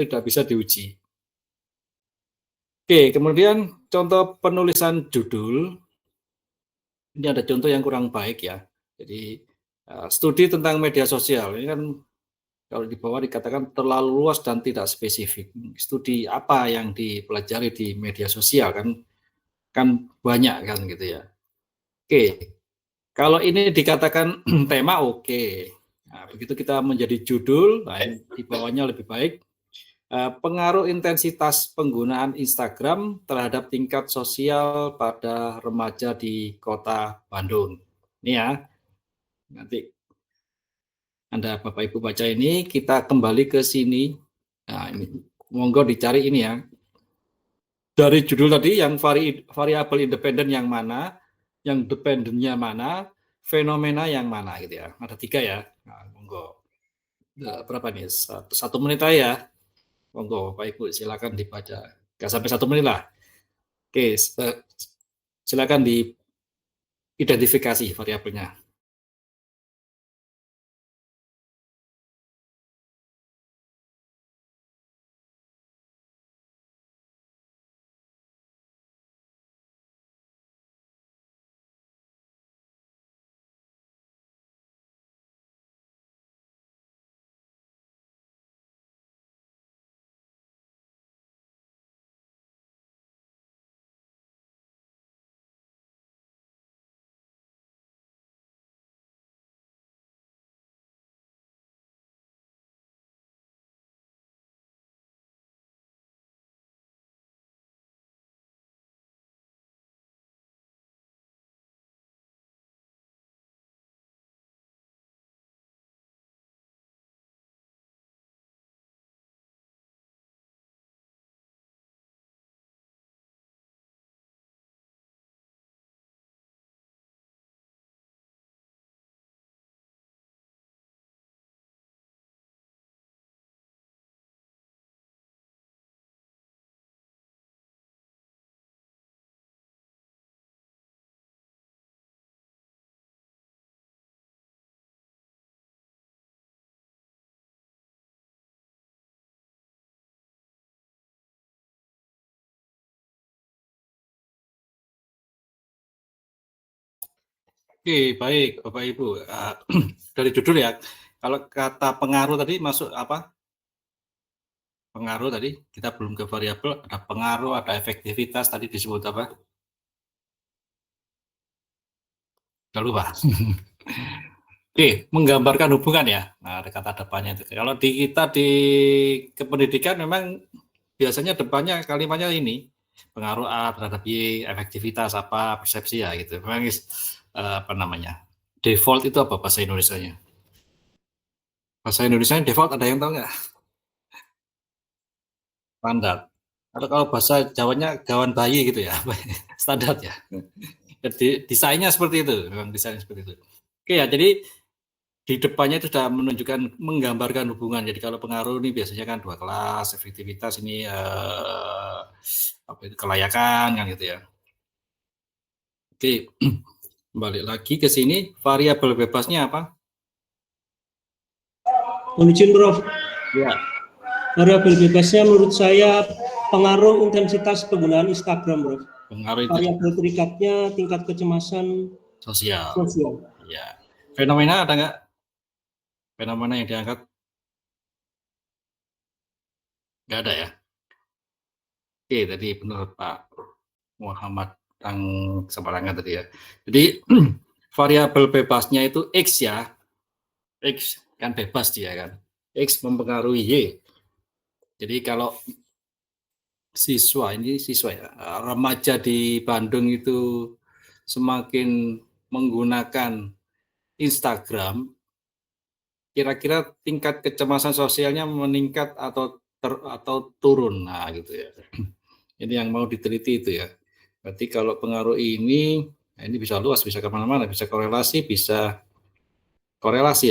tidak bisa diuji. Oke, kemudian contoh penulisan judul. Ini ada contoh yang kurang baik ya. Jadi studi tentang media sosial ini kan kalau di bawah dikatakan terlalu luas dan tidak spesifik. Studi apa yang dipelajari di media sosial kan banyak kan gitu ya. Oke, kalau ini dikatakan tema oke. Nah, begitu kita menjadi judul, nah ini di bawahnya lebih baik. Pengaruh intensitas penggunaan Instagram terhadap tingkat sosial pada remaja di Kota Bandung. Ini ya, nanti Anda Bapak Ibu baca ini, kita kembali ke sini. Nah, ini monggo dicari ini ya. Dari judul tadi yang variabel independen yang mana, yang dependennya mana, fenomena yang mana gitu ya. Ada 3 ya. Nah, monggo. Berapa nih? Satu menit aja ya. Monggo Bapak Ibu silakan dibaca. Nggak sampai 1 menit lah. Oke, silakan diidentifikasi variabelnya. Oke, baik Bapak Ibu. Dari judul ya, kalau kata pengaruh tadi masuk apa? Pengaruh tadi, kita belum ke variabel, ada pengaruh, ada efektivitas, tadi disebut apa? Udah lupa. Oke, menggambarkan hubungan ya. Nah, ada kata depannya itu. Kalau di kita di kependidikan memang biasanya depannya kalimatnya ini, pengaruh A terhadap Y, efektivitas apa, persepsi ya gitu. Memang apa namanya? Default itu apa bahasa Indonesianya? Bahasa Indonesianya default ada yang tahu nggak? Standar. Atau kalau bahasa Jawanya gawan bayi gitu ya, standar ya. Jadi desainnya seperti itu, memang desainnya seperti itu. Oke ya, jadi di depannya itu sudah menunjukkan menggambarkan hubungan. Jadi kalau pengaruh ini biasanya kan 2 kelas, efektivitas ini apa itu kelayakan kan gitu ya. Oke, balik lagi ke sini, variabel bebasnya apa? Mohon izin, Prof. Ya. Variabel bebasnya menurut saya pengaruh intensitas penggunaan Instagram, Prof. Pengaruh Variabel terikatnya tingkat kecemasan sosial. sosial. Ya. Fenomena ada nggak? Fenomena yang diangkat? Nggak ada ya. Oke, tadi menurut Pak Muhammad yang sembarangan tadi ya. Jadi variabel bebasnya itu X ya. X kan bebas dia kan. X mempengaruhi Y. Jadi kalau siswa ya, remaja di Bandung itu semakin menggunakan Instagram, kira-kira tingkat kecemasan sosialnya meningkat atau turun. Nah, gitu ya. Ini yang mau diteliti itu ya. Berarti kalau pengaruh ini, nah ini bisa luas, bisa kemana-mana, bisa korelasi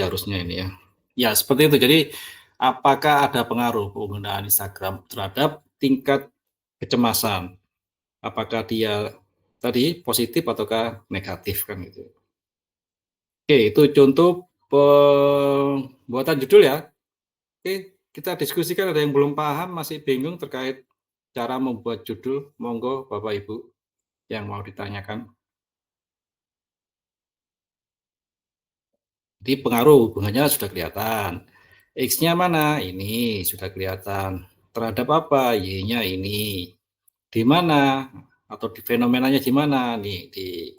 harusnya ini ya. Ya, seperti itu. Jadi, apakah ada pengaruh penggunaan Instagram terhadap tingkat kecemasan? Apakah dia tadi positif ataukah negatif kan gitu. Oke, itu contoh pembuatan judul ya. Oke, kita diskusikan, ada yang belum paham, masih bingung terkait cara membuat judul, monggo Bapak Ibu yang mau ditanyakan. Jadi pengaruh hubungannya sudah kelihatan. X-nya mana? Ini sudah kelihatan. Terhadap apa? Y-nya ini. Di mana? Atau di fenomenanya di mana? Nih, di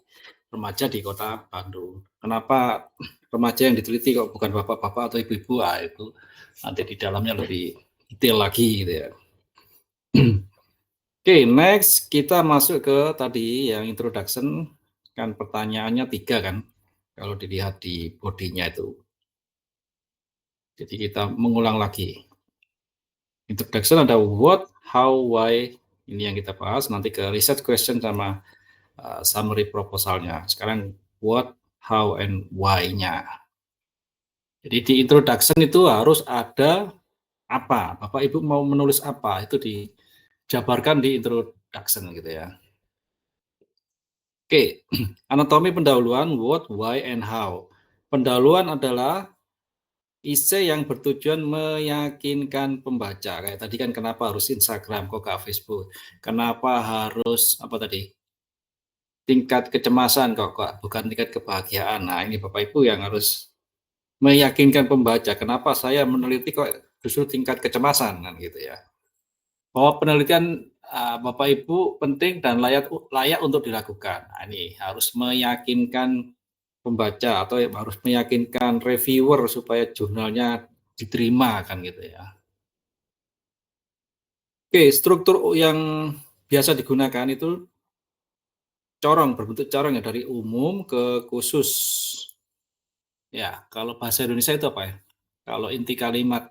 remaja di Kota Bandung. Kenapa remaja yang diteliti kok bukan bapak-bapak atau ibu-ibu? Ah, itu nanti di dalamnya lebih detail lagi gitu ya. Oke, next kita masuk ke tadi yang introduction, kan pertanyaannya 3 kan, kalau dilihat di bodinya itu. Jadi kita mengulang lagi. Introduction ada what, how, why, ini yang kita bahas, nanti ke research question sama summary proposalnya. Sekarang what, how, and why-nya. Jadi di introduction itu harus ada apa, Bapak Ibu mau menulis apa, itu dijabarkan di introduction gitu ya. Oke, anatomi pendahuluan, what, why, and how. Pendahuluan adalah isi yang bertujuan meyakinkan pembaca. Kayak tadi kan kenapa harus Instagram, kok nggak Facebook? Kenapa harus, apa tadi, tingkat kecemasan, kok bukan tingkat kebahagiaan. Nah, ini Bapak Ibu yang harus meyakinkan pembaca, kenapa saya meneliti kok justru tingkat kecemasan, kan gitu ya. Bahwa penelitian Bapak Ibu penting dan layak untuk dilakukan. Nah, ini harus meyakinkan pembaca atau harus meyakinkan reviewer supaya jurnalnya diterima kan gitu ya. Oke, struktur yang biasa digunakan itu corong, berbentuk corong ya, dari umum ke khusus. Ya, kalau bahasa Indonesia itu apa ya? Kalau inti kalimat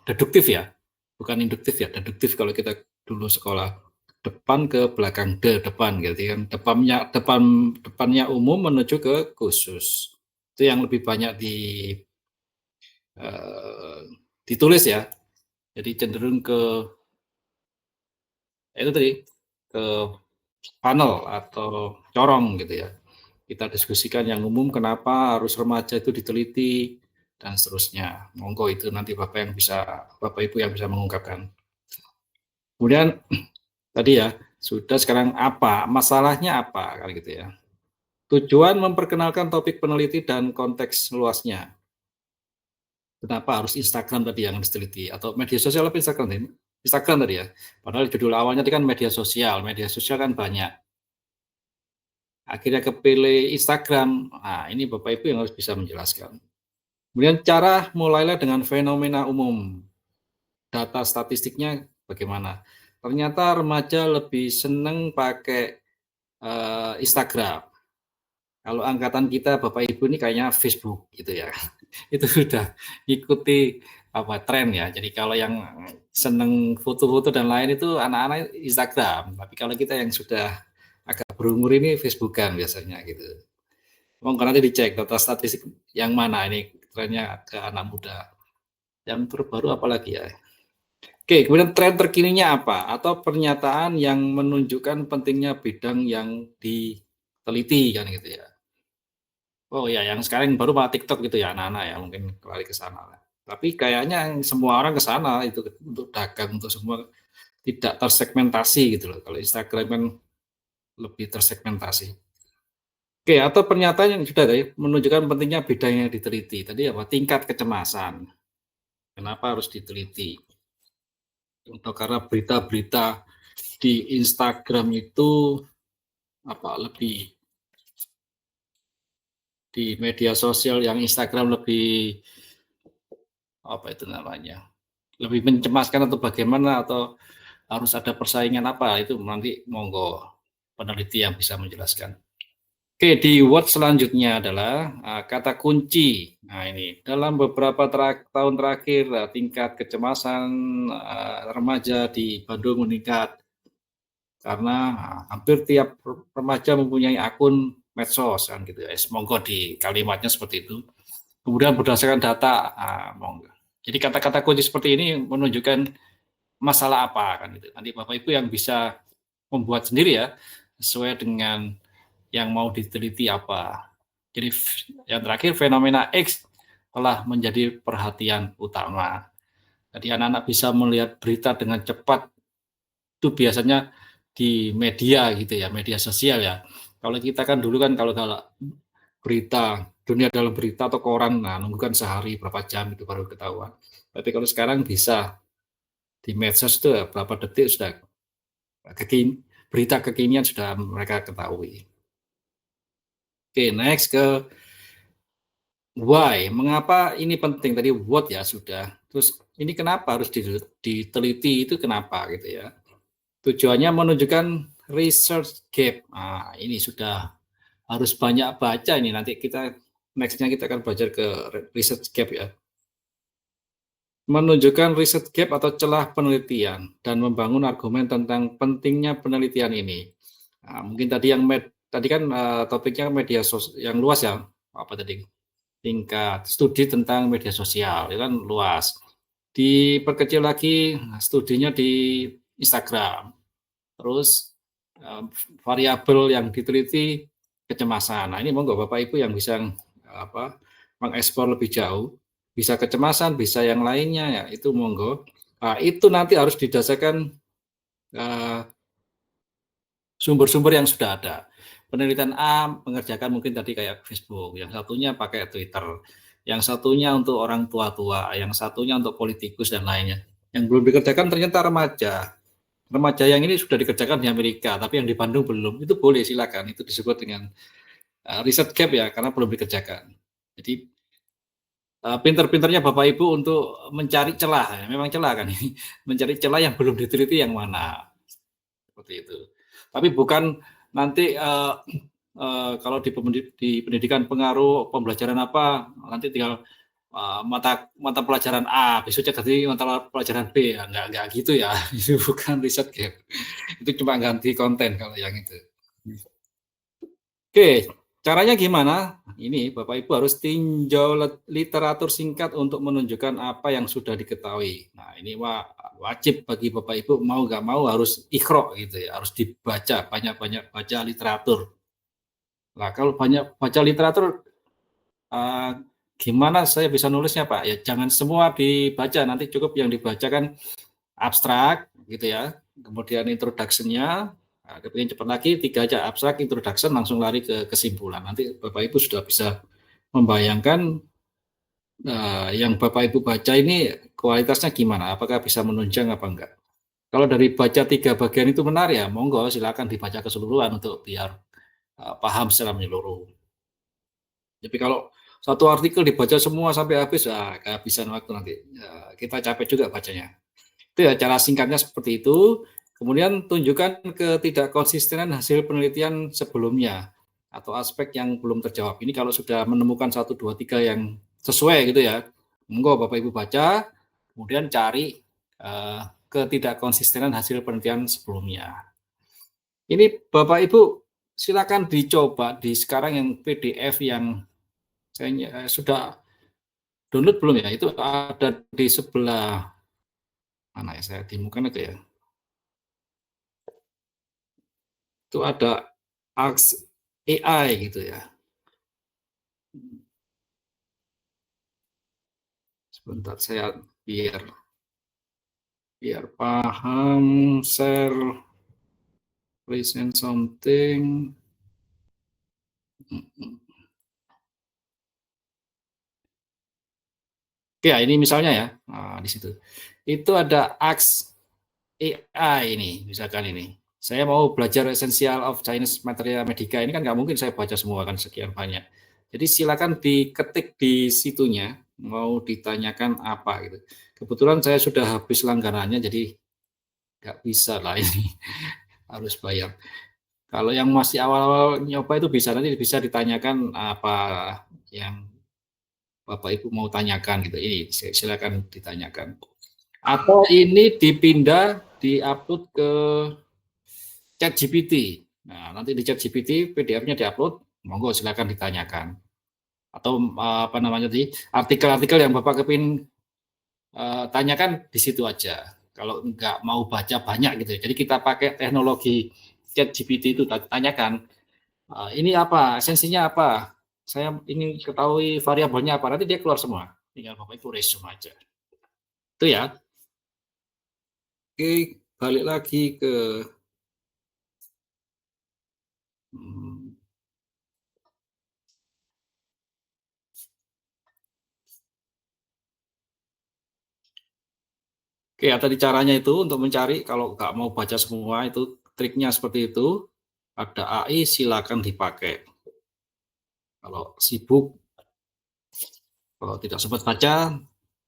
deduktif ya, bukan induktif ya, deduktif kalau kita dulu sekolah. Depan ke belakang, depan gitu kan. Depannya umum menuju ke khusus. Itu yang lebih banyak ditulis ya. Jadi cenderung ke itu tadi, ke panel atau corong gitu ya. Kita diskusikan yang umum, kenapa harus remaja itu diteliti dan seterusnya. Monggo itu nanti Bapak Ibu yang bisa mengungkapkan. Kemudian tadi ya, sudah, sekarang apa? Masalahnya apa kan gitu ya. Tujuan memperkenalkan topik peneliti dan konteks luasnya. Kenapa harus Instagram tadi yang diteliti, atau media sosial apa Instagram tadi? Instagram tadi ya. Padahal judul awalnya tadi kan media sosial kan banyak. Akhirnya kepilih Instagram. Nah, ini Bapak Ibu yang harus bisa menjelaskan. Kemudian cara mulailah dengan fenomena umum. Data statistiknya bagaimana? Ternyata remaja lebih seneng pakai Instagram. Kalau angkatan kita Bapak Ibu ini kayaknya Facebook gitu ya. Itu sudah ikuti tren ya. Jadi kalau yang seneng foto-foto dan lain itu anak-anak Instagram. Tapi kalau kita yang sudah agak berumur ini Facebookan biasanya gitu. Monggo nanti dicek data statistik yang mana ini trennya ke anak muda. Yang terbaru apa lagi ya? Oke, kemudian tren terkininya apa? Atau pernyataan yang menunjukkan pentingnya bidang yang diteliti kan gitu ya. Oh ya, yang sekarang baru malah TikTok gitu ya, anak-anak ya, mungkin lari ke sana. Tapi kayaknya semua orang ke sana itu untuk dagang, untuk semua, tidak tersegmentasi gitu loh. Kalau Instagram kan lebih tersegmentasi. Oke, atau pernyataan yang sudah tadi menunjukkan pentingnya bidang yang diteliti. Tadi apa? Tingkat kecemasan. Kenapa harus diteliti? Untuk karena berita-berita di Instagram itu lebih, di media sosial yang Instagram lebih itu namanya, lebih mencemaskan atau bagaimana, atau harus ada persaingan apa, itu nanti monggo peneliti yang bisa menjelaskan. Oke, di word selanjutnya adalah kata kunci. Nah ini, dalam beberapa tahun terakhir tingkat kecemasan remaja di Bandung meningkat karena hampir tiap remaja mempunyai akun medsos kan gitu ya. Monggo di kalimatnya seperti itu. Kemudian berdasarkan data, monggo. Jadi kata-kata kunci seperti ini menunjukkan masalah apa kan gitu. Nanti Bapak Ibu yang bisa membuat sendiri ya, sesuai dengan yang mau diteliti apa. Jadi yang terakhir fenomena X, telah menjadi perhatian utama. Jadi anak-anak bisa melihat berita dengan cepat, itu biasanya di media gitu ya, media sosial ya. Kalau kita kan dulu kan kalau berita, dunia dalam berita atau koran, nah nunggu kan sehari berapa jam itu baru ketahuan. Tapi kalau sekarang bisa di medsos itu berapa detik sudah berita kekinian sudah mereka ketahui. Oke, next ke why. Mengapa ini penting? Tadi what ya sudah. Terus ini kenapa harus diteliti itu kenapa gitu ya. Tujuannya menunjukkan research gap. Nah, ini sudah harus banyak baca ini. Nanti kita next-nya kita akan belajar ke research gap ya. Menunjukkan research gap atau celah penelitian dan membangun argumen tentang pentingnya penelitian ini. Nah, mungkin tadi tadi kan topiknya media sosial yang luas ya. Apa tadi? Tingkat studi tentang media sosial, itu kan luas. Diperkecil lagi studinya di Instagram. Terus variabel yang diteliti kecemasan. Nah, ini monggo Bapak Ibu yang bisa mengeksplor lebih jauh, bisa kecemasan, bisa yang lainnya ya, itu monggo. Nah, itu nanti harus didasarkan sumber-sumber yang sudah ada. Penelitian A mengerjakan mungkin tadi kayak Facebook, yang satunya pakai Twitter, yang satunya untuk orang tua-tua, yang satunya untuk politikus dan lainnya. Yang belum dikerjakan ternyata remaja. Remaja yang ini sudah dikerjakan di Amerika, tapi yang di Bandung belum. Itu boleh, silakan. Itu disebut dengan riset gap ya, karena belum dikerjakan. Jadi pinter-pinternya Bapak Ibu untuk mencari celah, ya, memang celah kan ini, mencari celah yang belum diteliti yang mana, seperti itu. Tapi bukan nanti kalau di pendidikan pengaruh pembelajaran apa, nanti tinggal mata pelajaran A, besoknya ganti mata pelajaran B, ya nggak gitu ya, itu bukan riset gap, itu cuma ganti konten kalau yang itu. Oke, caranya gimana? Ini Bapak Ibu harus tinjau literatur singkat untuk menunjukkan apa yang sudah diketahui. Nah, ini wajib bagi Bapak Ibu mau nggak mau harus ikhro gitu ya, harus dibaca, banyak-banyak baca literatur. Nah, kalau banyak baca literatur, gimana saya bisa nulisnya Pak? Ya jangan semua dibaca, nanti cukup yang dibaca kan abstrak gitu ya, kemudian introduction-nya, kemudian cepat lagi 3 aja, abstrak, introduction, langsung lari ke kesimpulan. Nanti Bapak Ibu sudah bisa membayangkan yang Bapak Ibu baca ini kualitasnya gimana, apakah bisa menunjang apa enggak. Kalau dari baca 3 bagian itu benar ya, monggo silakan dibaca keseluruhan untuk biar paham secara menyeluruh. Tapi kalau satu artikel dibaca semua sampai habis, kehabisan waktu nanti. Kita capek juga bacanya. Itu ya cara singkatnya seperti itu. Kemudian tunjukkan ketidakkonsistenan hasil penelitian sebelumnya atau aspek yang belum terjawab. Ini kalau sudah menemukan 1, 2, 3 yang sesuai gitu ya, monggo Bapak Ibu baca, kemudian cari ketidakkonsistenan hasil penelitian sebelumnya. Ini Bapak Ibu silakan dicoba di sekarang yang PDF yang saya sudah download belum ya? Itu ada di sebelah mana ya, saya temukan itu ya. Itu ada Ask AI gitu ya. Sebentar saya biar paham, share, present something. Oke, ya, ini misalnya ya, nah, di situ. Itu ada Ask AI ini, misalkan ini. Saya mau belajar Essential of Chinese Materia Medica, ini kan nggak mungkin saya baca semua kan sekian banyak. Jadi silakan diketik di situnya, mau ditanyakan apa gitu. Kebetulan saya sudah habis langganannya, jadi nggak bisa lah ini, harus bayar. Kalau yang masih awal-awal nyoba itu bisa, nanti bisa ditanyakan apa yang Bapak Ibu mau tanyakan gitu. Ini silakan ditanyakan. Atau ini dipindah, diupload ke ChatGPT. Nah, nanti di ChatGPT PDF-nya diupload, monggo silakan ditanyakan. Atau apa namanya tadi, artikel-artikel yang Bapak kepingin tanyakan di situ aja. Kalau nggak mau baca banyak gitu ya. Jadi kita pakai teknologi ChatGPT itu tanyakan, ini apa, esensinya apa? saya ingin ketahui variabelnya apa, nanti dia keluar semua. Tinggal Bapak Ibu resume aja. Itu ya. Oke, balik lagi ke Oke, ya tadi caranya itu untuk mencari, kalau nggak mau baca semua itu triknya seperti itu. Ada AI silakan dipakai. Kalau sibuk, kalau tidak sempat baca,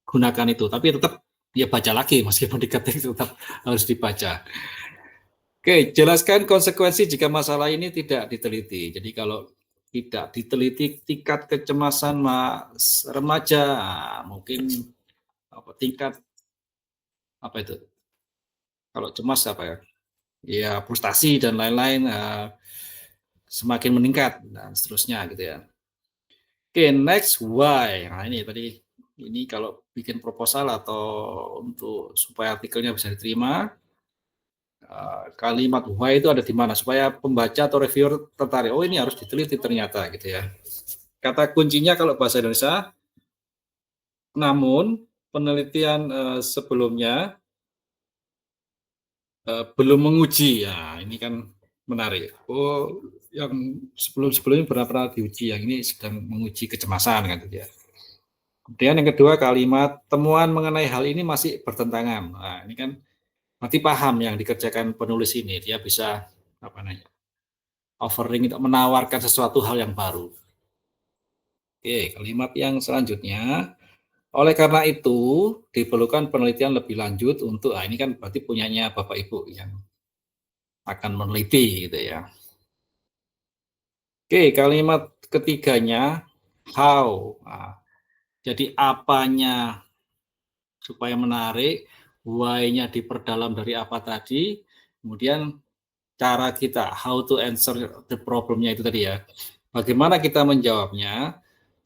gunakan itu. Tapi tetap dia baca lagi meskipun diketik tetap harus dibaca. Oke, jelaskan konsekuensi jika masalah ini tidak diteliti. Jadi kalau tidak diteliti tingkat kecemasan remaja, mungkin tingkat apa itu? Kalau cemas apa ya? Ya frustasi dan lain-lain semakin meningkat dan seterusnya gitu ya. Oke, next why. Nah ini tadi, ini kalau bikin proposal atau untuk supaya artikelnya bisa diterima, kalimat why itu ada di mana supaya pembaca atau reviewer tertarik. Oh ini harus diteliti ternyata gitu ya. Kata kuncinya kalau bahasa Indonesia, namun penelitian sebelumnya belum menguji. Ya, ini kan menarik. Oh, yang sebelum-sebelumnya pernah diuji, yang ini sedang menguji kecemasan kan gitu ya. Kemudian yang kedua, kalimat temuan mengenai hal ini masih bertentangan. Nah, ini kan berarti paham yang dikerjakan penulis ini, dia bisa apa namanya? Offering, untuk menawarkan sesuatu hal yang baru. Oke, kalimat yang selanjutnya, oleh karena itu diperlukan penelitian lebih lanjut untuk, ini kan berarti punyanya Bapak Ibu yang akan meneliti gitu ya. Oke, kalimat ketiganya how. Nah, jadi apanya supaya menarik, why-nya diperdalam dari apa tadi, kemudian cara kita how to answer the problem-nya itu tadi ya. Bagaimana kita menjawabnya?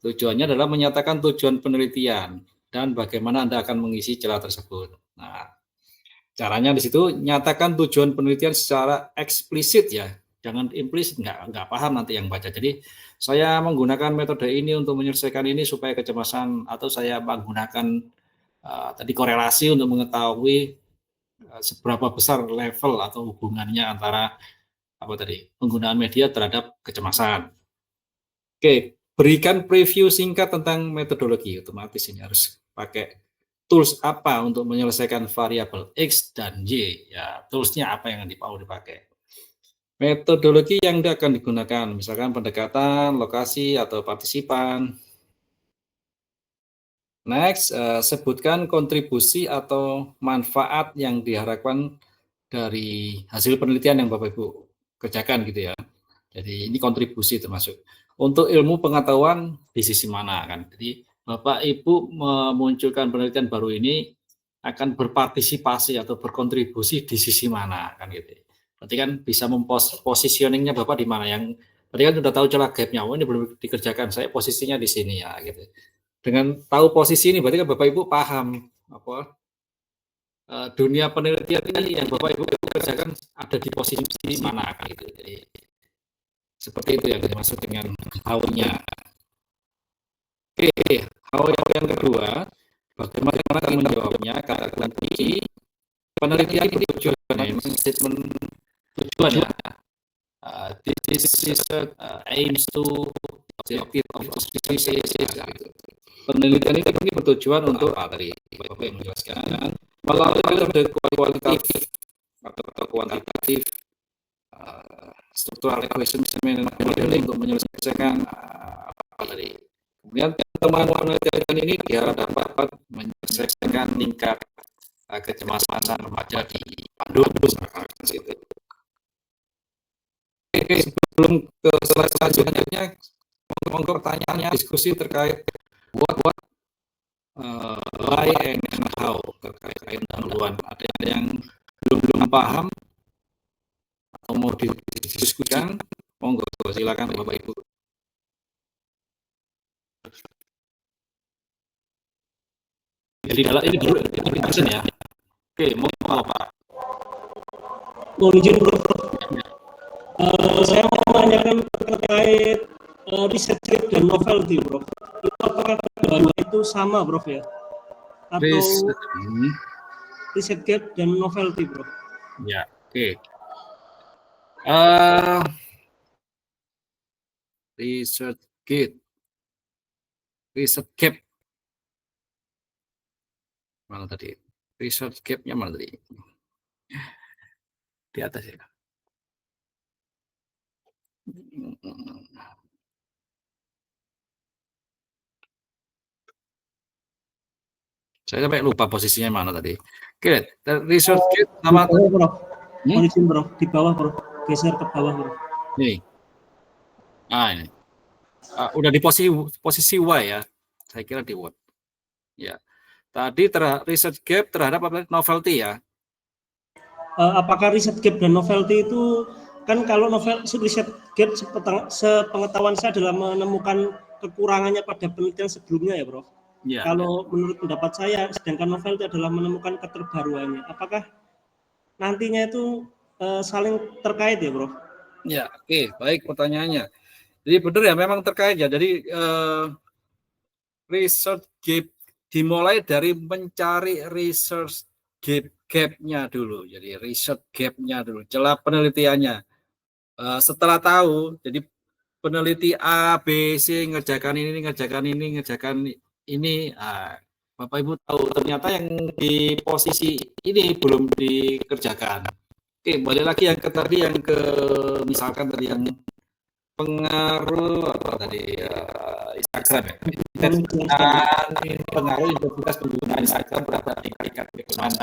Tujuannya adalah menyatakan tujuan penelitian dan bagaimana Anda akan mengisi celah tersebut. Nah, caranya di situ nyatakan tujuan penelitian secara eksplisit ya, jangan implisit, nggak paham nanti yang baca. Jadi saya menggunakan metode ini untuk menyelesaikan ini supaya kecemasan, atau saya menggunakan tadi korelasi untuk mengetahui seberapa besar level atau hubungannya antara apa tadi penggunaan media terhadap kecemasan. Oke, berikan preview singkat tentang metodologi. Otomatis ini harus pakai tools apa untuk menyelesaikan variabel X dan Y. Ya, toolsnya apa yang mau dipakai. Metodologi yang akan digunakan, misalkan pendekatan, lokasi, atau partisipan. Next, sebutkan kontribusi atau manfaat yang diharapkan dari hasil penelitian yang Bapak Ibu kerjakan gitu ya. Jadi ini kontribusi termasuk. Untuk ilmu pengetahuan di sisi mana kan. Jadi Bapak Ibu memunculkan penelitian baru ini akan berpartisipasi atau berkontribusi di sisi mana kan gitu. Berarti kan bisa positioningnya Bapak di mana, yang tadi kan sudah tahu celah gapnya, oh ini belum dikerjakan, saya posisinya di sini ya gitu. Dengan tahu posisi ini berarti kan Bapak Ibu paham apa dunia penelitian ini yang Bapak Ibu kerjakan ada di posisi mana kan gitu. Jadi seperti itu yang dimaksud dengan how-nya. Oke, how yang kedua, bagaimana kita menjawabnya? Kata kunci penelitian bertujuan, ini statement tujuan ya. This is aims to objective of species. Penelitian ini bertujuan untuk apa tadi? Bapak yang menjelaskan melalui metode kualitatif atau kuantitatif struktural equation modeling untuk menyelesaikan apa tadi. Kemudian temuan penelitian ini dia dapat menyelesaikan tingkat kecemasan remaja di Bandung misalkan gitu. Oke, sebelum ke slide selanjutnya, monggo pertanyaannya diskusi terkait what why and how terkait pendahuluan. Ada yang belum paham atau mau didiskusikan, monggo silakan Bapak Ibu. Jadi dalam ini dulu introduction ya. Oke, mau apa? Mohon izin, Bro. Saya mau menanyakan terkait Research gap dan novelty, Prof. Itu apakah kedua itu sama, Prof ya? Atau research gap dan novelty, Prof? Ya, oke. Research gap mana tadi? Research gap-nya mana tadi? Di atas ya. Saya sampai lupa posisinya mana tadi. Oke, research gap nama Prof. Prof. Di bawah, Prof. Geser ke bawah, Prof. Ini. Ini. Udah di posisi Y ya. Saya kira di Word. Ya. Tadi research gap terhadap novelty ya. Apakah research gap dan novelty itu kan kalau research gap sepengetahuan saya adalah menemukan kekurangannya pada penelitian sebelumnya ya, Prof. Ya, kalau menurut pendapat saya, sedangkan novelty adalah menemukan keterbaruannya. Apakah nantinya itu saling terkait ya, Prof? Ya, oke, baik pertanyaannya. Jadi benar ya, memang terkait ya. Jadi research gap dimulai dari mencari research gap-nya dulu. Jadi research gap-nya dulu, celah penelitiannya. Setelah tahu, jadi peneliti A, B, C ngerjakan ini. Bapak Ibu tahu ternyata yang di posisi ini belum dikerjakan. Oke, balik lagi yang ke misalkan tadi yang pengaruh apa tadi Instagram ya. Pengaruh intensitas penggunaan Instagram berapa tingkat kemana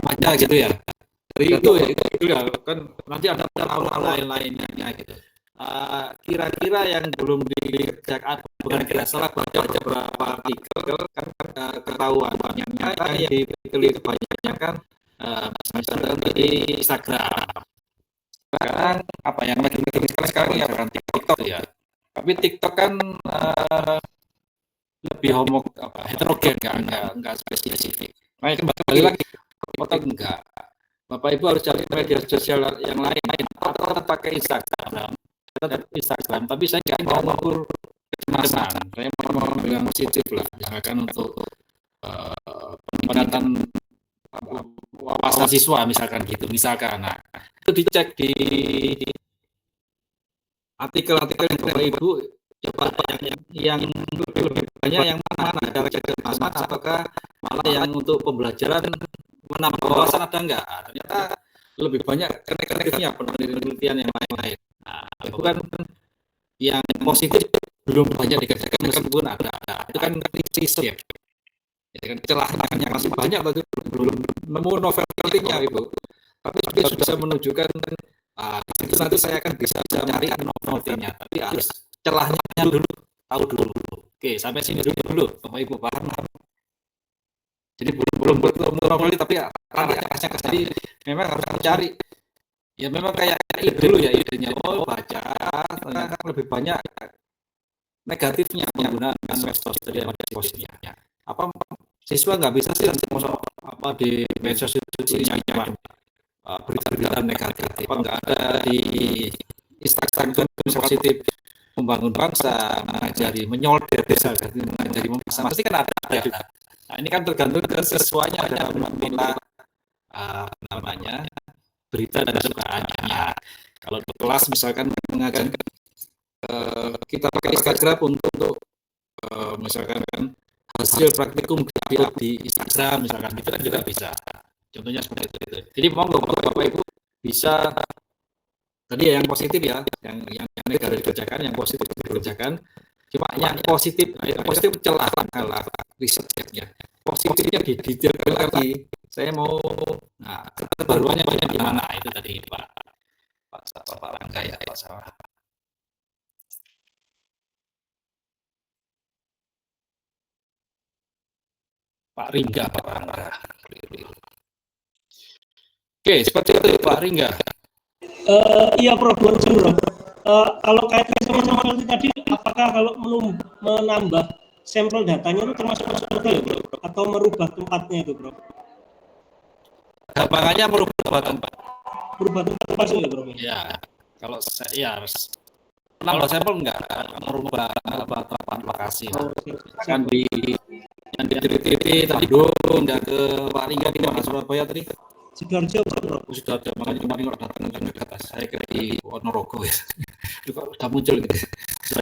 aja gitu ya. Dari itu ya kan nanti ada lain-lainnya gitu. Kira-kira yang belum dikerjakan, bukan kira salah baca beberapa artikel kan ketahuan ternyata yang diteliti kebanyakan misalnya dari Instagram. Sekarang apa yang lagi sekarang ya kan TikTok ya. Tapi TikTok kan lebih heterogen kan, enggak spesifik. Makanya kembali lagi TikTok enggak. Bapak Ibu harus cari media sosial yang lain atau tetap pakai Instagram. Tapi saya nggak mau mengukur kecemasan. Saya mau yang positif lah, misalkan untuk peningkatan wawasan siswa misalkan gitu. Nah, itu dicek di artikel-artikel yang Bapak Ibu coba yang lebih banyak yang mana cara kecemasan ataukah malah yang untuk pembelajaran menambah wawasan ada enggak? Ternyata lebih banyak negatifnya penelitian yang lain. Nah, itu kan yang positif belum banyak dikerjakan meskipun ada. Itu kan research ya. Ya kan celahnya masih banyak tapi belum nemu novelty-nya Ibu. Tapi sudah bisa menunjukkan itu nanti saya akan bisa mencari novelty-nya. Tapi harus celahnya dulu, tahu dulu. Oke, sampai sini dulu Bapak Ibu paham. Jadi belum novelty tapi arahnya ke sini memang harus mencari. Ya memang kayak ide dulu ya idenya. Baca ternyata lebih banyak negatifnya penggunaan medsos daripada positifnya. Apa siswa nggak bisa sih apa di medsos itu nyaman berita-berita negatif. Apa nggak ada di Instagram itu positif membangun bangsa, mengajari menyolder desa, mengajari membangsa. Pasti kan ada. Nah ini kan tergantung kesesuaiannya dalam memilah namanya berita dan sukaannya. Kalau di kelas misalkan mengajarkan kita pakai Instagram untuk misalkan hasil praktikum di Instagram misalkan itu kan juga bisa. Contohnya seperti itu. Jadi monggo Bapak Ibu bisa tadi yang positif ya, yang negatif dikerjakan, yang positif dikerjakan. Cuma yang positif celah risetnya. Positifnya didetailkan lagi. Saya mau keterbaruannya banyak di mana itu tadi Pak Rangga ya Pak Sawah. Pak Ringga, Pak Rangga. Oke, seperti itu Pak Ringga. Iya Prof, kalau kaitan sama novelty tadi, apakah kalau menambah sampel datanya itu termasuk ya Bro? Atau merubah tempatnya itu Bro? Gampangannya merubah tempat. Merubah tempat masuk ya Bro? Ya, kalau saya harus nambah sampel enggak merubah terapan lokasi. Kan di yang di Tandung pindah ke Waringin di mana Surabaya tadi? Sidoarjo. Sidoarjo, makanya kemarin kalau datang ke dekat saya kira di Ponorogo ya. Sudah muncul gitu.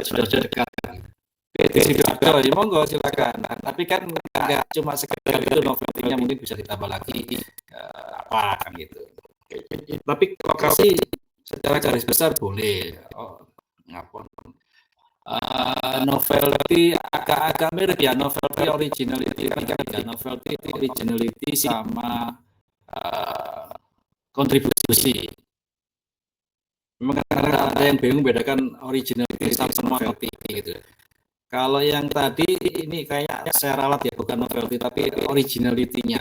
Sudah dekat. Di Sidoarjo ya monggo silakan. Tapi kan enggak cuma sekedar itu, novelty-nya mungkin bisa ditambah lagi apa kan gitu. Tapi lokasi secara garis besar boleh. Ngapun. Novelty agak mirip ya, novelty originality sama kontribusi. Memang ada yang bingung bedakan originality sama novelty gitu. Kalau yang tadi ini kayak saya ralat ya, bukan novelty tapi originality-nya.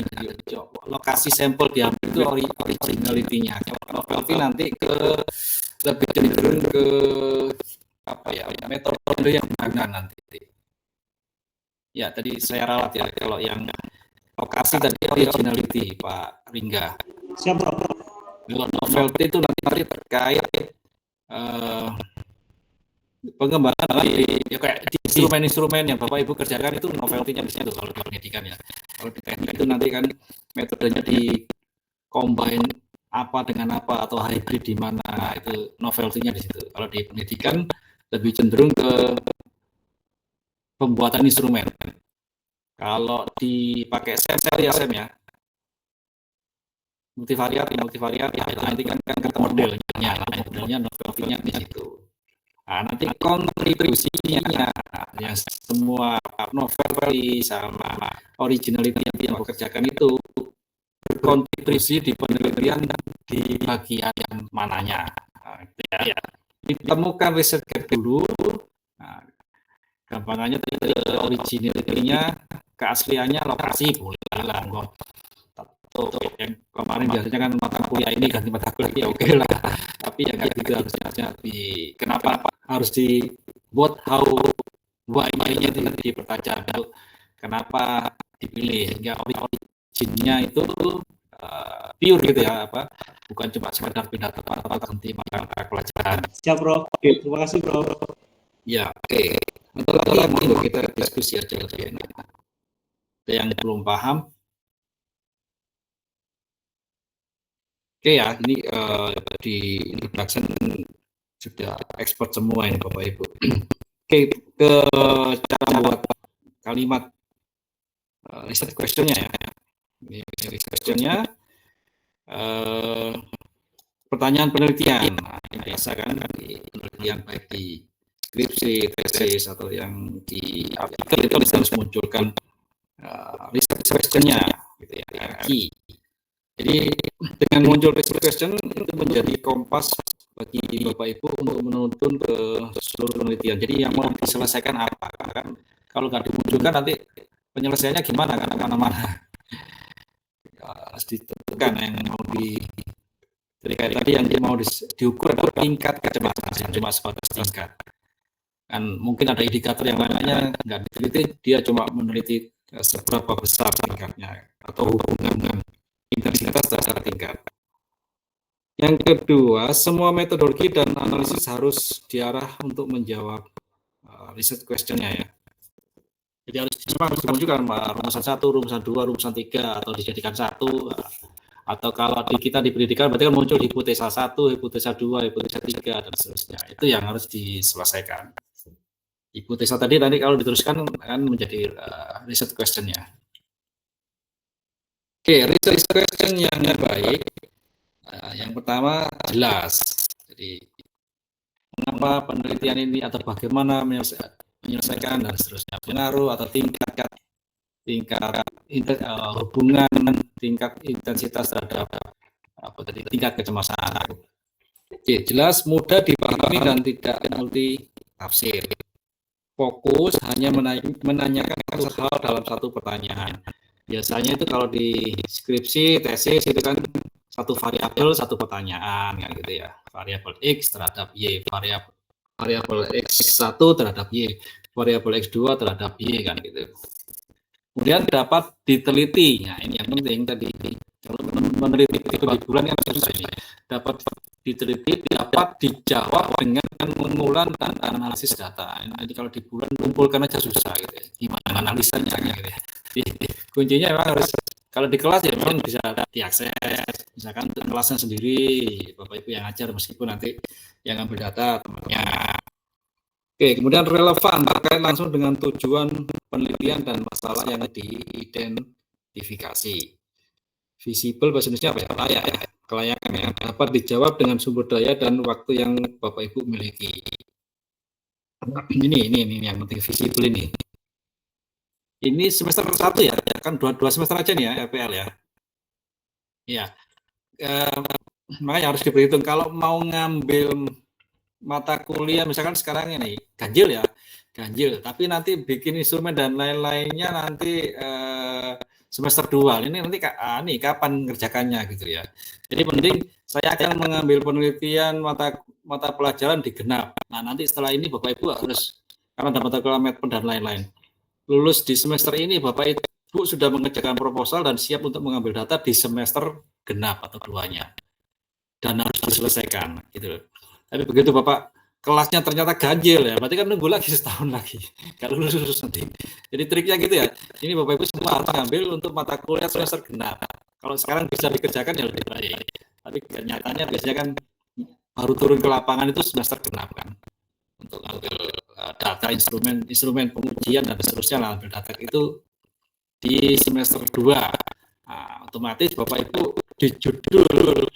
Lokasi sampel diambil itu originality-nya. Novelty nanti lebih cenderung ke apa ya, metode yang mana nanti. Ya tadi saya ralat ya, kalau yang lokasi tadi originality Pak Ringga. Siapa? Kalau novelty itu nanti terkait pengembangan ya kayak di instrumen-instrumen yang Bapak Ibu kerjakan itu novelty-nya di situ kalau di pendidikan ya. Kalau di teknik itu nanti kan metodenya di combine apa dengan apa atau hybrid di mana, itu novelty-nya di situ. Kalau di pendidikan lebih cenderung ke pembuatan instrumen. Kalau dipakai sampel ya Sam ya, multivariat ya nanti kan modelnya novelty-nya di situ. Nah, nanti kontribusinya yang semua novelty sama originality yang dikerjakan itu berkontribusi di penelitian di bagian yang mananya. Nah, ya. Ditemukan riset dulu. Nah, gampangannya originality-nya, keasliannya lokasi boleh lah. Yang kemarin biasanya kan mata kuliah ini ganti mata kuliah ya oke lah. Tapi yang kayak gitu harusnya kenapa harus dibuat why-nya itu dipertajam dulu. Kenapa dipilih hingga originnya itu pure gitu ya, apa bukan cuma sekedar pindah tempat atau berhenti mata pelajaran. Siap bro. Oke, terima kasih bro. Ya oke. Untuk lagi yang mau kita diskusi aja ya. Ada yang belum paham? Oke ya, ini di introduction sudah expert semua ini Bapak Ibu. Oke, ke cara membuat kalimat research question-nya ya. Ini research question-nya pertanyaan penelitian. Nah, biasa kan di penelitian baik di skripsi, tesis atau yang di artikel itu harus munculkan research question-nya gitu ya, key. Jadi dengan muncul research question itu menjadi kompas bagi Bapak Ibu untuk menuntun ke seluruh penelitian. Jadi yang mau diselesaikan apa? Kan kalau nggak dimunculkan nanti penyelesaiannya gimana kan kemana-mana. Harus ditentukan yang mau jadi kayak tadi yang mau diukur adalah tingkat kecemasan, cuma sebatas tingkat. Kan mungkin ada indikator yang lainnya nggak diteliti, dia cuma meneliti seberapa besar tingkatnya atau hubungan intensitas secara tingkat. Yang kedua, semua metodologi dan analisis harus diarah untuk menjawab research question-nya ya. Jadi harus dimunculkan rumusan 1, rumusan 2, rumusan 3 atau dijadikan 1. Atau kalau kita di pendidikan berarti kan muncul hipotesa 1, hipotesa 2, hipotesa 3 dan seterusnya. Itu yang harus diselesaikan. Hipotesa tadi nanti kalau diteruskan akan menjadi research question-nya. Oke, research question yang baik. Yang pertama jelas. Jadi mengapa penelitian ini atau bagaimana menyelesaikan dan seterusnya, pengaruh atau tingkat hubungan, tingkat intensitas terhadap tingkat kecemasan. Oke, jelas, mudah dipahami dan tidak multi tafsir. Fokus hanya menanyakan hal dalam satu pertanyaan. Biasanya itu kalau di skripsi, tesis itu kan satu variabel, satu pertanyaan kan gitu ya. Variabel X terhadap Y, variabel X1 terhadap Y, variabel X2 terhadap Y kan gitu. Kemudian dapat diteliti. Nah, ini yang penting tadi. Kalau meneliti itu di bulan yang susah ini. Dapat diteliti dapat dijawab dengan mengulang dan analisis data. Jadi kalau di bulan kumpulkan aja susah gitu ya. Gimana analisanya gitu ya. Jadi, kuncinya memang harus kalau di kelas ya memang bisa diakses, misalkan untuk kelasnya sendiri, Bapak Ibu yang ngajar meskipun nanti yang ambil data temannya. Oke, kemudian relevan terkait langsung dengan tujuan penelitian dan masalah yang diidentifikasi. Visible bahasa Indonesia apa ya? Layak ya, kelayakan yang dapat dijawab dengan sumber daya dan waktu yang Bapak Ibu miliki. Ini yang penting visible ini. Ini semester 1 ya, kan dua semester aja nih ya RPL ya. Ya, makanya harus diperhitung kalau mau ngambil mata kuliah misalkan sekarang ini ganjil ya, ganjil, tapi nanti bikin instrumen dan lain-lainnya nanti semester 2 ini nanti nih kapan ngerjakannya gitu ya. Jadi penting saya akan mengambil penelitian mata pelajaran di genap. Nah, nanti setelah ini Bapak Ibu harus karena ada mata kuliah Medpen dan lain-lain. Lulus di semester ini Bapak Ibu sudah mengerjakan proposal dan siap untuk mengambil data di semester genap atau 2-nya. Dan harus diselesaikan gitu. Tapi begitu Bapak kelasnya ternyata ganjil ya, berarti kan nunggu lagi setahun lagi kalau lulus nanti. Jadi triknya gitu ya. Ini Bapak Ibu semua harus ngambil untuk mata kuliah semester genap. Kalau sekarang bisa dikerjakan ya lebih baik. Tapi kenyataannya biasanya kan baru turun ke lapangan itu semester genap kan. Untuk ngambil data instrumen pengujian dan seterusnya ngambil data itu di semester 2. Nah, otomatis Bapak Ibu di judul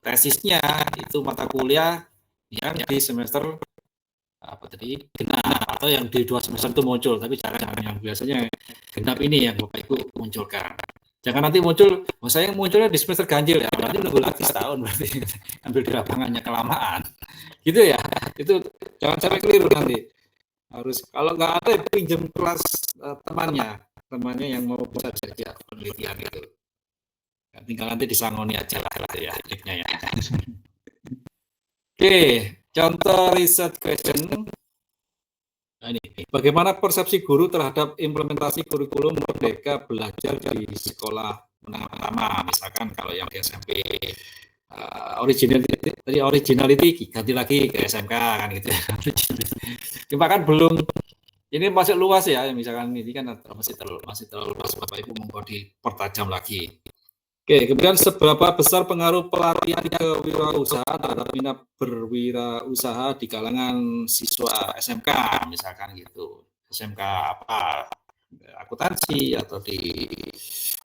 tesisnya itu mata kuliah yang di semester genap atau yang di 2 semester itu muncul, tapi jangan yang biasanya genap ini yang Bapak Ibu munculkan. Jangan nanti muncul, saya munculnya di semester ganjil ya, berarti nunggu lagi setahun berarti ambil di lapangannya kelamaan. Gitu ya, itu jangan sampai keliru nanti. Harus kalau nggak ada pinjam kelas temannya yang mau bisa jadi penelitian itu. Tinggal nanti disangoni aja lah ya triknya ya. Oke, contoh riset question. Nah, ini bagaimana persepsi guru terhadap implementasi kurikulum Merdeka Belajar di sekolah menengah pertama, misalkan kalau yang di SMP originality ganti lagi ke SMK kan gitu ya. Cuma kan belum, ini masih luas ya, misalkan ini kan masih terlalu luas, Bapak Ibu monggo dipertajam lagi. Oke, kemudian seberapa besar pengaruh pelatihan kewirausahaan terhadap minat berwirausaha di kalangan siswa SMK, misalkan gitu. SMK apa? Akuntansi atau di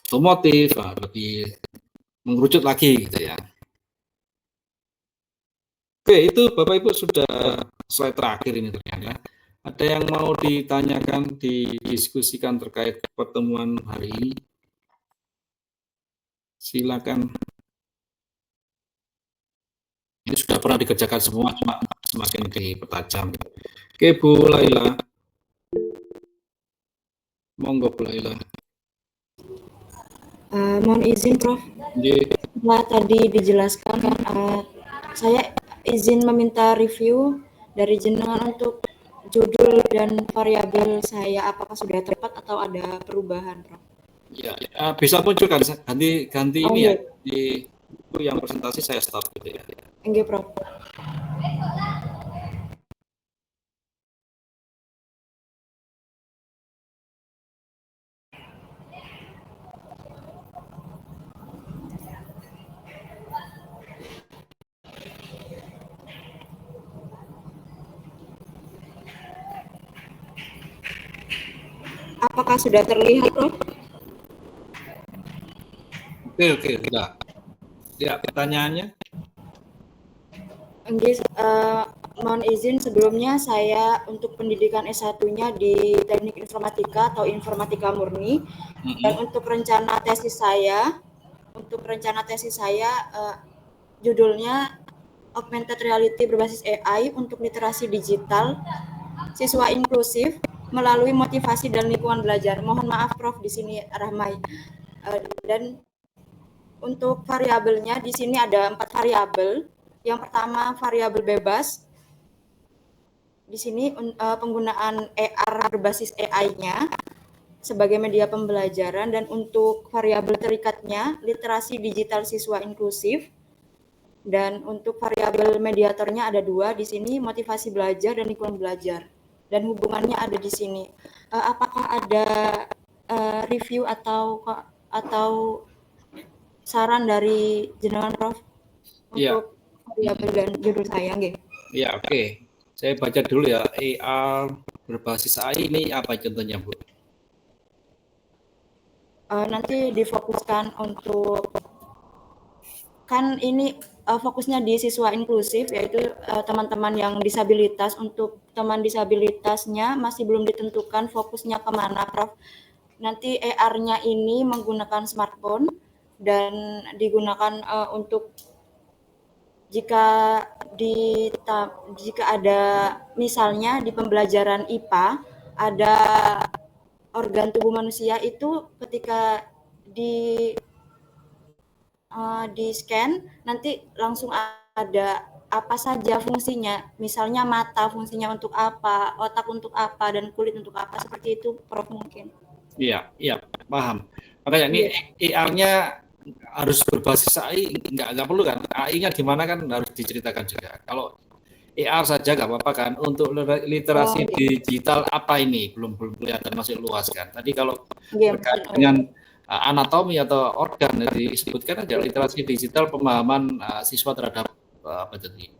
otomotif, lebih mengerucut lagi gitu ya. Oke, itu Bapak Ibu sudah slide terakhir ini ternyata. Ada yang mau ditanyakan, didiskusikan terkait pertemuan hari ini? Silakan. Ini sudah pernah dikerjakan semua, cuma semakin dipertajam. Oke, Bu Laila. Monggo Bu Laila. Mohon izin Prof. Setelah tadi dijelaskan, saya izin meminta review dari jenengan untuk judul dan variabel saya, apakah sudah tepat atau ada perubahan, Prof? Ya, bisa munculkan ganti ini ya, di yang presentasi saya stop gitu ya. Enggak, Prof. Apakah sudah terlihat, Prof? Oke, sudah. Ya, pertanyaannya? Mohon izin sebelumnya saya untuk pendidikan S1-nya di Teknik Informatika atau Informatika Murni, dan untuk rencana tesis saya, judulnya Augmented Reality berbasis AI untuk literasi digital siswa inklusif melalui motivasi dan lingkungan belajar. Mohon maaf Prof, di sini ramai. Dan untuk variabelnya di sini ada 4 variabel. Yang pertama variabel bebas. Di sini penggunaan AR berbasis AI-nya sebagai media pembelajaran, dan untuk variabel terikatnya literasi digital siswa inklusif. Dan untuk variabel mediatornya ada 2 di sini, motivasi belajar dan lingkungan belajar. Dan hubungannya ada di sini. Apakah ada review atau saran dari jenengan Prof untuk variabel dan judul saya? Ya, oke. Saya baca dulu ya. AR berbasis AI ini apa contohnya, Bu? Nanti difokuskan untuk, kan ini fokusnya di siswa inklusif, yaitu teman-teman yang disabilitas. Untuk teman disabilitasnya masih belum ditentukan fokusnya kemana, Prof. Nanti AR-nya ini menggunakan smartphone dan digunakan untuk jika ada misalnya di pembelajaran IPA ada organ tubuh manusia itu ketika di scan nanti langsung ada apa saja fungsinya, misalnya mata fungsinya untuk apa, otak untuk apa, dan kulit untuk apa, seperti itu Prof mungkin. Iya, paham. Makanya ini AR-nya harus berbasis AI, nggak perlu kan? AI-nya gimana kan harus diceritakan juga. Kalau AR saja nggak apa-apa kan. Untuk literasi digital apa ini belum kelihatan, masih luas kan. Tadi kalau terkait dengan anatomi atau organ disebutkan aja literasi digital, pemahaman siswa terhadap apa tadi?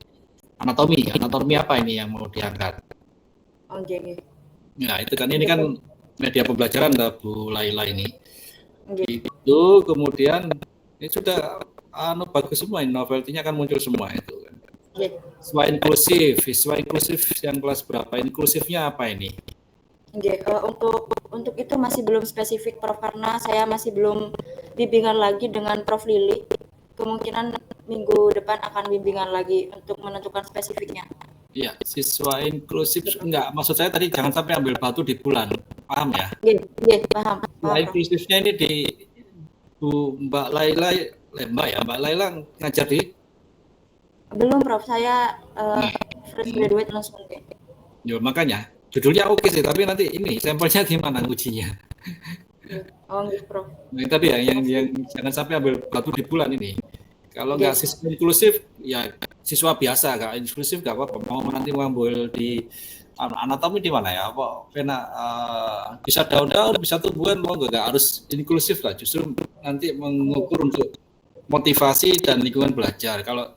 Anatomi apa ini yang mau diangkat? Nah itu kan ini kan media pembelajaran Bu Laila ini. Itu kemudian ini sudah bagus semua, novelty-nya kan muncul semua itu kan. Siswa inklusif yang kelas berapa? Inklusifnya apa ini? Untuk itu masih belum spesifik Prof, karena saya masih belum bimbingan lagi dengan Prof Lili. Kemungkinan minggu depan akan bimbingan lagi untuk menentukan spesifiknya. Iya, siswa inklusif enggak, maksud saya tadi jangan sampai ambil batu di bulan, paham ya? Iya, paham. Siswa inklusifnya ini di Bu Mbak Laila, Mbak Laila ngajar di? Belum Prof, saya fresh graduate langsung. Ya makanya judulnya oke sih, tapi nanti ini sampelnya gimana ujinya? Prof. Nah tadi yang jangan sampai ambil batu di bulan ini. Kalau nggak siswa inklusif, ya siswa biasa, nggak inklusif nggak apa-apa. Mau nanti ngambil di anatomi di mana ya? Apa bisa daun-daun, bisa tumbuhan, mau nggak harus inklusif lah. Justru nanti mengukur untuk motivasi dan lingkungan belajar. Kalau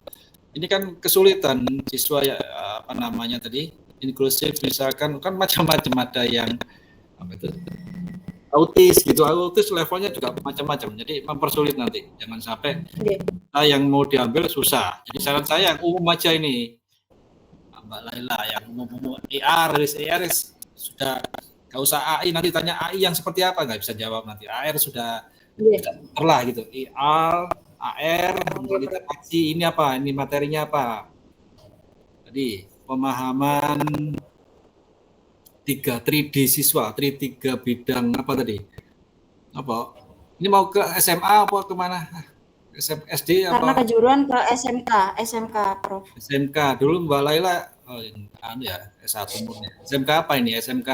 ini kan kesulitan siswa ya apa namanya tadi inklusif, misalkan kan macam-macam, ada yang apa itu autis gitu, autis levelnya juga macam-macam, jadi mempersulit nanti, jangan sampai yang mau diambil susah. Jadi saran saya yang umum aja ini, Mbak Laila, yang umum AR sudah nggak usah AI, nanti tanya AI yang seperti apa nggak bisa jawab, nanti AR sudah terlah gitu. AR literasi ini apa, ini materinya apa, tadi pemahaman 3D siswa, 3 bidang apa tadi? Apa? Ini mau ke SMA apa kemana? SD apa? Karena kejuruan ke SMK Prof. SMK dulu Mbak Laila, S1 umurnya. SMK apa ini? SMK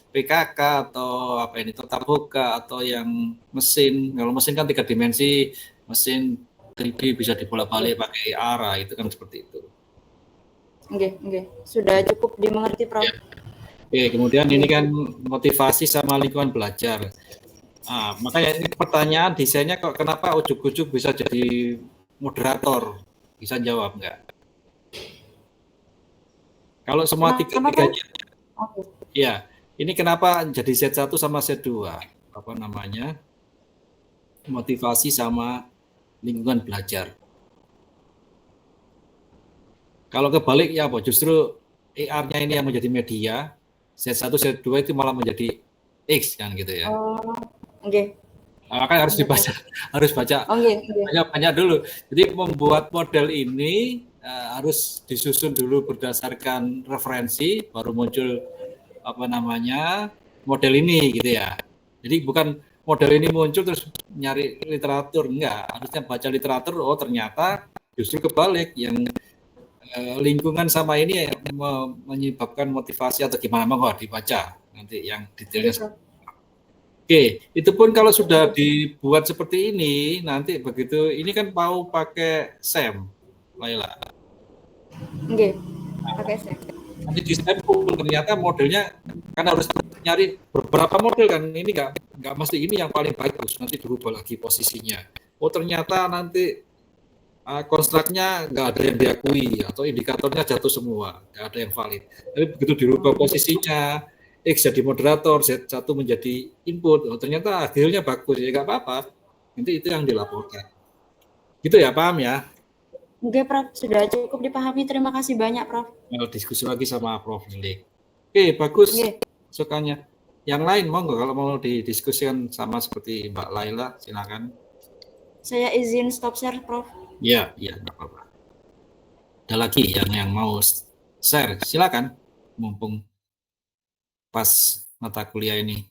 PKK atau apa ini? Tetap muka atau yang mesin? Kalau mesin kan 3 dimensi, mesin 3D bisa dibolak-balik pakai AR, itu kan seperti itu. Oke. Sudah cukup dimengerti Prof. Ya. Oke, kemudian ini kan motivasi sama lingkungan belajar. Makanya ini pertanyaan desainnya kok kenapa ujuk-ujuk bisa jadi moderator? Bisa jawab nggak? Kalau semua tiga-tiganya, ya, ini kenapa jadi set 1 sama set 2? Apa namanya? Motivasi sama lingkungan belajar. Kalau kebalik ya apa? Justru AR-nya ini yang menjadi media, set 1, set 2 itu malah menjadi X kan gitu ya. Makanya harus baca banyak dulu. Jadi membuat model ini harus disusun dulu berdasarkan referensi, baru muncul apa namanya model ini gitu ya. Jadi bukan model ini muncul terus nyari literatur, enggak. Harusnya baca literatur, oh ternyata justru kebalik, yang lingkungan sama ini menyebabkan motivasi atau gimana, mau dibaca nanti yang detailnya. Oke, itu pun kalau sudah dibuat seperti ini, nanti begitu ini kan mau pakai SEM, Laila? Nggih, pakai saya. Nanti di step pun ternyata modelnya kan harus nyari beberapa model kan, ini nggak mesti ini yang paling bagus, nanti dirubah lagi posisinya. Oh ternyata nanti konstruknya nggak ada yang diakui atau indikatornya jatuh semua, nggak ada yang valid. Tapi begitu dirubah posisinya, X jadi moderator, Z1 menjadi input, oh ternyata hasilnya bagus, ya nggak apa-apa. Nanti itu yang dilaporkan. Gitu ya, paham ya? Oke, Prof. Sudah cukup dipahami. Terima kasih banyak, Prof. Diskusi lagi sama Prof. Lili. Oke, bagus. Oke. Sukanya. Yang lain monggo kalau mau didiskusikan sama seperti Mbak Laila, silakan. Saya izin stop share, Prof. Ya, nggak apa-apa. Ada lagi yang mau share, silakan. Mumpung pas mata kuliah ini.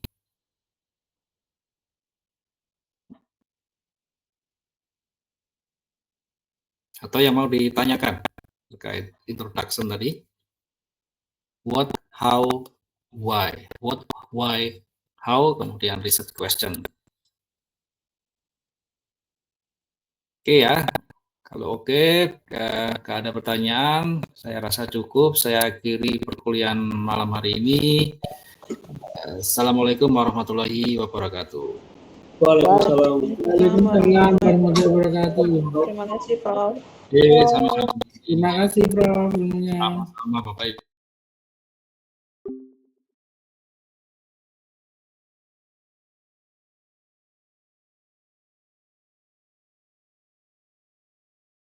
Atau yang mau ditanyakan terkait introduction tadi. What, how, why. What, why, how, kemudian research question. Oke ya. Kalau oke, nggak ada pertanyaan, saya rasa cukup. Saya akhiri perkuliahan malam hari ini. Assalamualaikum warahmatullahi wabarakatuh. Waalaikumsalam. Waalaikumsalam warahmatullahi wabarakatuh. Terima kasih, Prof. Sama-sama. Terima kasih Prof. ilmunya. Sama-sama Bapak Ibu.